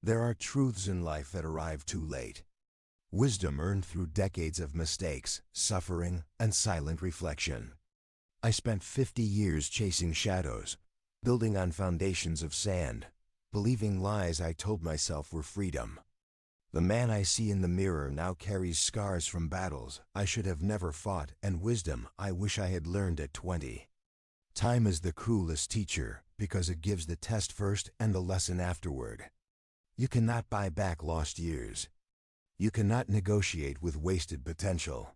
There are truths in life that arrive too late. Wisdom earned through decades of mistakes, suffering, and silent reflection. I spent 50 years chasing shadows, building on foundations of sand, believing lies I told myself were freedom. The man I see in the mirror now carries scars from battles I should have never fought and wisdom I wish I had learned at 20. Time is the cruelest teacher because it gives the test first and the lesson afterward. You cannot buy back lost years. You cannot negotiate with wasted potential.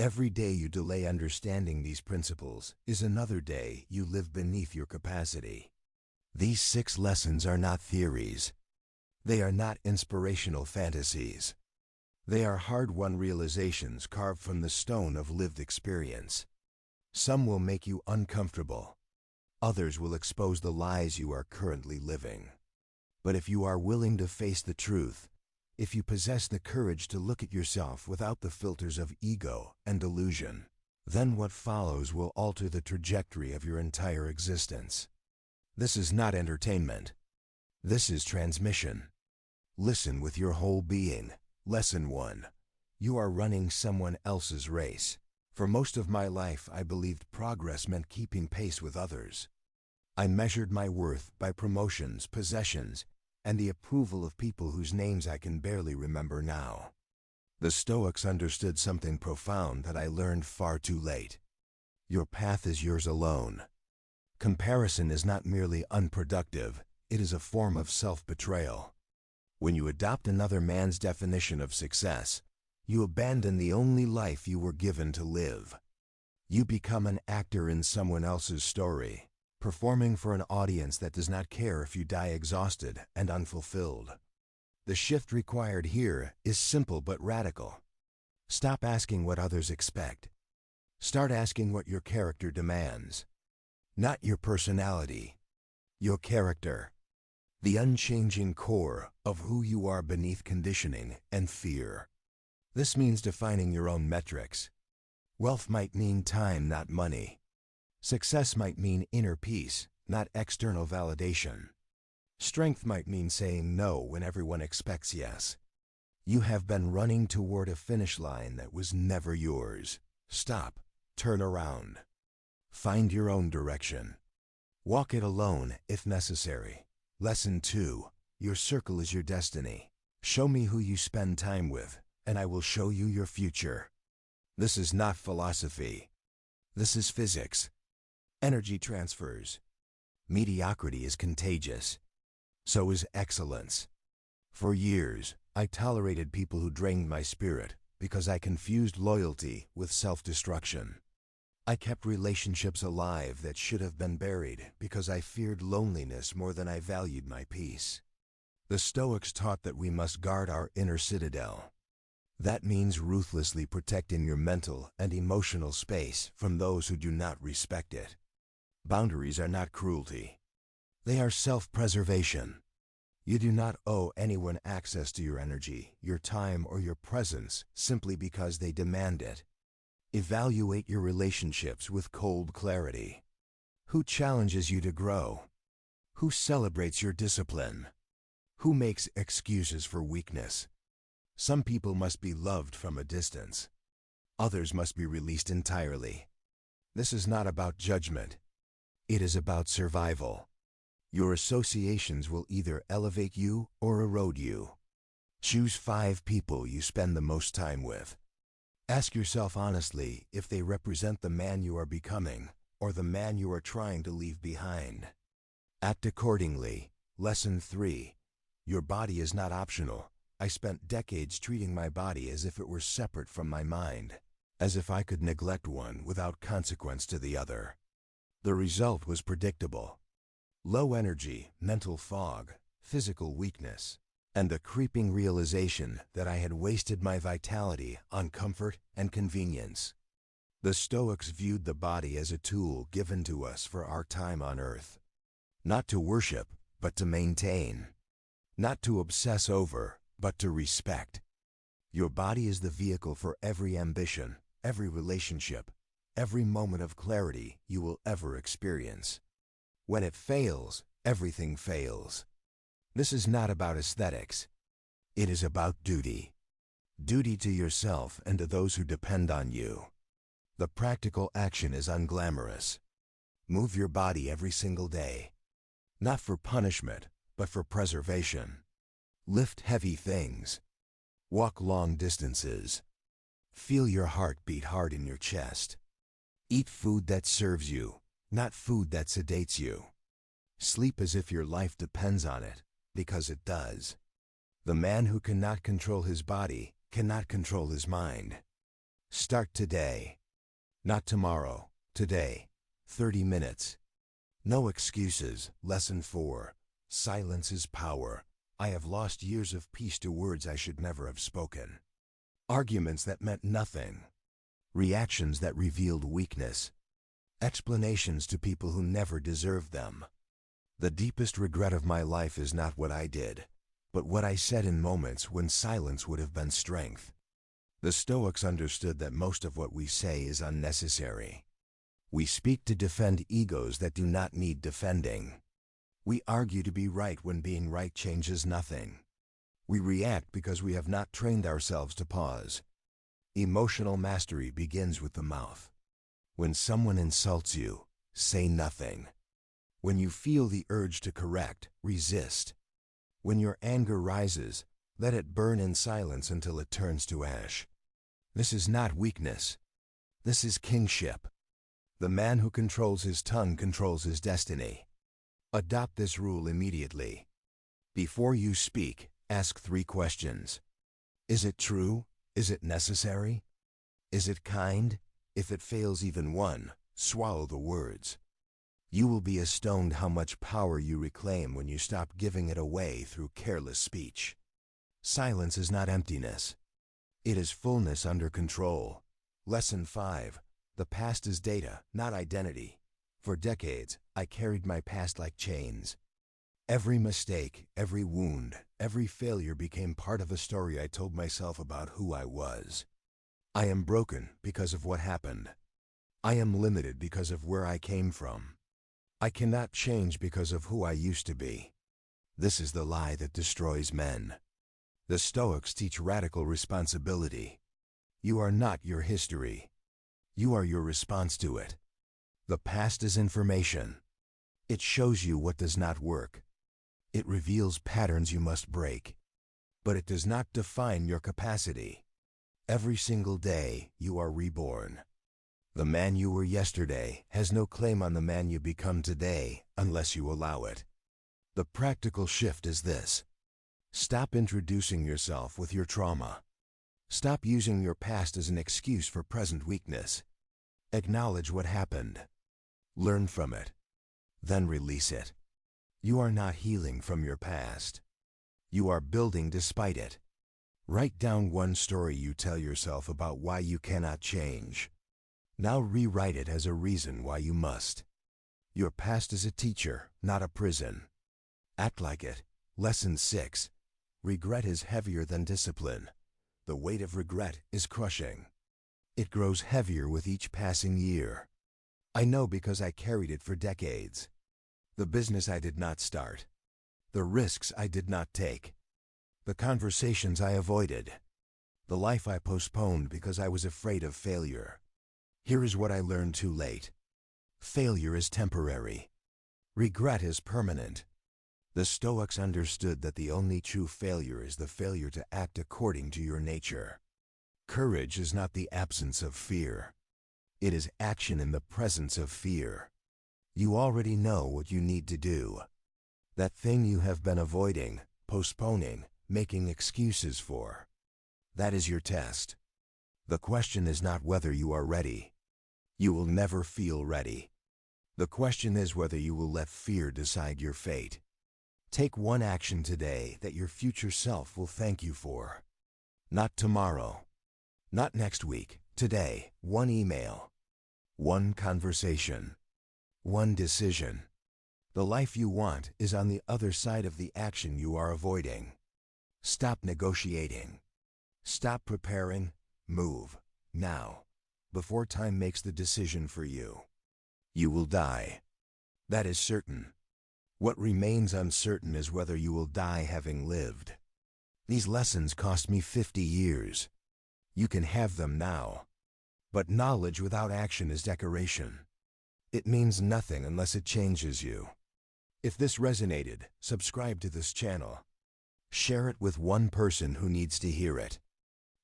Every day you delay understanding these principles is another day you live beneath your capacity. These 6 lessons are not theories. They are not inspirational fantasies. They are hard-won realizations carved from the stone of lived experience. Some will make you uncomfortable. Others will expose the lies you are currently living. But if you are willing to face the truth, if you possess the courage to look at yourself without the filters of ego and delusion, then what follows will alter the trajectory of your entire existence. This is not entertainment. This is transmission. Listen with your whole being. Lesson 1. You are running someone else's race. For most of my life, I believed progress meant keeping pace with others. I measured my worth by promotions, possessions, and the approval of people whose names I can barely remember now. The Stoics understood something profound that I learned far too late. Your path is yours alone. Comparison is not merely unproductive, it is a form of self-betrayal. When you adopt another man's definition of success, you abandon the only life you were given to live. You become an actor in someone else's story, performing for an audience that does not care if you die exhausted and unfulfilled. The shift required here is simple but radical. Stop asking what others expect. Start asking what your character demands. Not your personality, your character. The unchanging core of who you are beneath conditioning and fear. This means defining your own metrics. Wealth might mean time, not money. Success might mean inner peace, not external validation. Strength might mean saying no when everyone expects yes. You have been running toward a finish line that was never yours. Stop. Turn around. Find your own direction. Walk it alone if necessary. Lesson 2. Your circle is your destiny. Show me who you spend time with, and I will show you your future. This is not philosophy. This is physics. Energy transfers. Mediocrity is contagious. So is excellence. For years, I tolerated people who drained my spirit because I confused loyalty with self-destruction. I kept relationships alive that should have been buried because I feared loneliness more than I valued my peace. The Stoics taught that we must guard our inner citadel. That means ruthlessly protecting your mental and emotional space from those who do not respect it. Boundaries are not cruelty. They are self-preservation. You do not owe anyone access to your energy, your time, or your presence simply because they demand it. Evaluate your relationships with cold clarity. Who challenges you to grow? Who celebrates your discipline? Who makes excuses for weakness? Some people must be loved from a distance. Others must be released entirely. This is not about judgment. It is about survival. Your associations will either elevate you or erode you. Choose 5 people you spend the most time with. Ask yourself honestly if they represent the man you are becoming or the man you are trying to leave behind. Act accordingly. Lesson 3. Your body is not optional. I spent decades treating my body as if it were separate from my mind, as if I could neglect one without consequence to the other. The result was predictable. Low energy, mental fog, physical weakness, and the creeping realization that I had wasted my vitality on comfort and convenience. The Stoics viewed the body as a tool given to us for our time on earth. Not to worship, but to maintain. Not to obsess over, but to respect. Your body is the vehicle for every ambition, every relationship, every moment of clarity you will ever experience. When it fails, everything fails. This is not about aesthetics. It is about duty. Duty to yourself and to those who depend on you. The practical action is unglamorous. Move your body every single day. Not for punishment, but for preservation. Lift heavy things. Walk long distances. Feel your heart beat hard in your chest. Eat food that serves you, not food that sedates you. Sleep as if your life depends on it, because it does. The man who cannot control his body cannot control his mind. Start today. Not tomorrow, today. 30 minutes. No excuses. Lesson 4. Silence is power. I have lost years of peace to words I should never have spoken. Arguments that meant nothing. Reactions that revealed weakness. Explanations to people who never deserved them. The deepest regret of my life is not what I did, but what I said in moments when silence would have been strength. The Stoics understood that most of what we say is unnecessary. We speak to defend egos that do not need defending. We argue to be right when being right changes nothing. We react because we have not trained ourselves to pause. Emotional mastery begins with the mouth. When someone insults you, say nothing. When you feel the urge to correct, resist. When your anger rises, let it burn in silence until it turns to ash. This is not weakness. This is kingship. The man who controls his tongue controls his destiny. Adopt this rule immediately. Before you speak, ask 3 questions. Is it true? Is it necessary? Is it kind? If it fails even one, swallow the words. You will be astonished how much power you reclaim when you stop giving it away through careless speech. Silence is not emptiness. It is fullness under control. Lesson 5. The past is data, not identity. For decades, I carried my past like chains. Every mistake, every wound, every failure became part of a story I told myself about who I was. I am broken because of what happened. I am limited because of where I came from. I cannot change because of who I used to be. This is the lie that destroys men. The Stoics teach radical responsibility. You are not your history. You are your response to it. The past is information. It shows you what does not work. It reveals patterns you must break. But it does not define your capacity. Every single day, you are reborn. The man you were yesterday has no claim on the man you become today unless you allow it. The practical shift is this. Stop introducing yourself with your trauma. Stop using your past as an excuse for present weakness. Acknowledge what happened. Learn from it. Then release it. You are not healing from your past. You are building despite it. Write down one story you tell yourself about why you cannot change. Now rewrite it as a reason why you must. Your past is a teacher, not a prison. Act like it. Lesson 6. Regret is heavier than discipline. The weight of regret is crushing. It grows heavier with each passing year. I know because I carried it for decades. The business I did not start. The risks I did not take. The conversations I avoided. The life I postponed because I was afraid of failure. Here is what I learned too late. Failure is temporary. Regret is permanent. The Stoics understood that the only true failure is the failure to act according to your nature. Courage is not the absence of fear. It is action in the presence of fear. You already know what you need to do. That thing you have been avoiding, postponing, making excuses for. That is your test. The question is not whether you are ready. You will never feel ready. The question is whether you will let fear decide your fate. Take one action today that your future self will thank you for. Not tomorrow. Not next week. Today. One email. One conversation. One decision. The life you want is on the other side of the action you are avoiding. Stop negotiating. Stop preparing. Move. Now. Before time makes the decision for you. You will die. That is certain. What remains uncertain is whether you will die having lived. These lessons cost me 50 years. You can have them now. But knowledge without action is decoration. It means nothing unless it changes you. If this resonated, subscribe to this channel. Share it with one person who needs to hear it.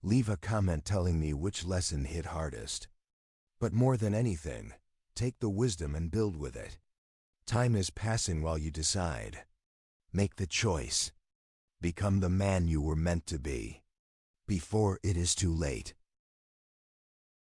Leave a comment telling me which lesson hit hardest. But more than anything, take the wisdom and build with it. Time is passing while you decide. Make the choice. Become the man you were meant to be, before it is too late.